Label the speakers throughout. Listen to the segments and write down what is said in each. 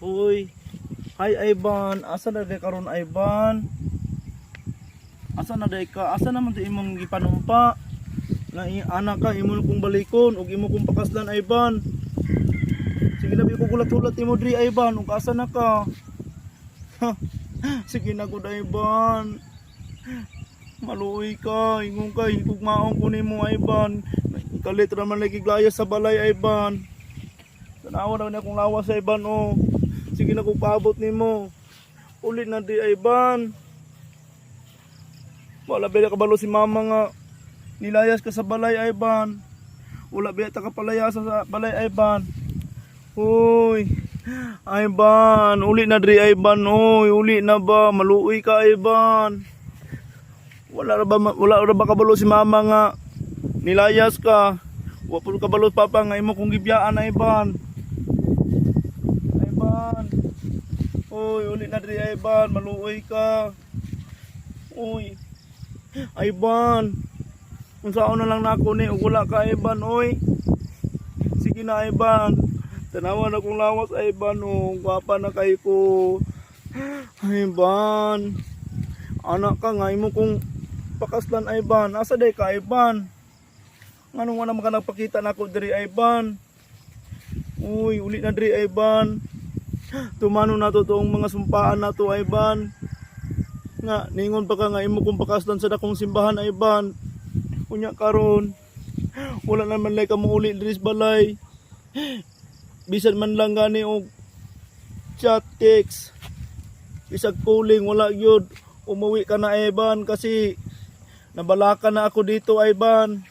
Speaker 1: Hoy, hi Ivan, asa na day karon Ivan? Asa na day ka? Asa naman di imong gipanumpa? Na anak ka imo kong balikon ug imo kong pakaslan Ivan. Sige na ko gulat-gulat imo diri Ivan, ug asa na ka? Sige na gud Ivan. Maluoy ka, ingon ka, higugmaon ko nimo Ivan. Kalit ra man lagi glayas sa balay Ivan. Tanawa na akong lawas sa Ivan oh. Sige na kung paabot nimo. Ulit na di Ivan. Wala ba kabalo si mama nga nilayas ka sa balay Ivan. Wala ba ta kapalaya sa balay Ivan. Hoy. Ivan, uli na diri Ivan oy, uli na ba maluoy ka Ivan. Wala ra ba kabalo si mama nga nilayas ka. Wa pud kabalo papa nga imo kong gibyaan Ivan. Ivan. Oy, uli na diri Ivan, maluoy ka. Oy. Ivan. Unsaon na lang nako ni ug wala ka Ivan oy. Sige na Ivan. Tanawa na kong lawas Ivan oh, gwapa na kay ko. Ivan. Anak ka nga imo kong pakaslan Ivan. Asa day ka Ivan? Nganong wala man ka nagpakita nako diri Ivan? Uy, uli na diri Ivan. Tumano na to tong mga sumpaan na to Ivan. Nga ningon pa ka nga imo kong pakaslan sa dakong simbahan Ivan. Unya karon wala naman lay ka muuli diri sa balay. Bisan man lang gani og chat text. Bisag calling wala gyud. Umuwi ka na Ivan kasi nabalaka na ako dito Ivan.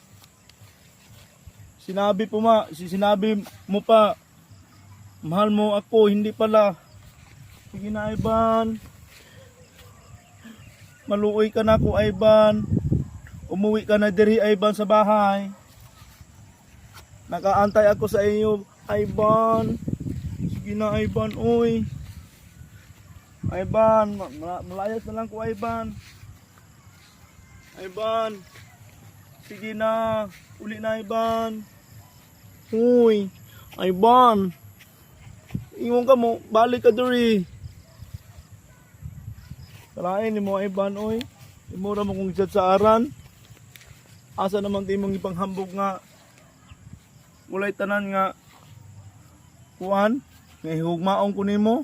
Speaker 1: Sinabi mo pa mahal mo ako, hindi pala. Sige na Ivan. Maluoy ka na ako Ivan. Umuwi ka na diri Ivan sa bahay. Nakaantay ako sa iyo Ivan. Sige na Ivan oy. Ivan, malayas na lang ko Ivan. Ivan. Sige na, uli na Ivan. Uy, Ivan. Ingon ka mo, balik ka diri. Kalain ni mo Ivan oy. Imura mo kong chat sa aran. Asa naman ti mong ipanghambog nga walay tanan nga kuan, nga higugmaon ko nimo.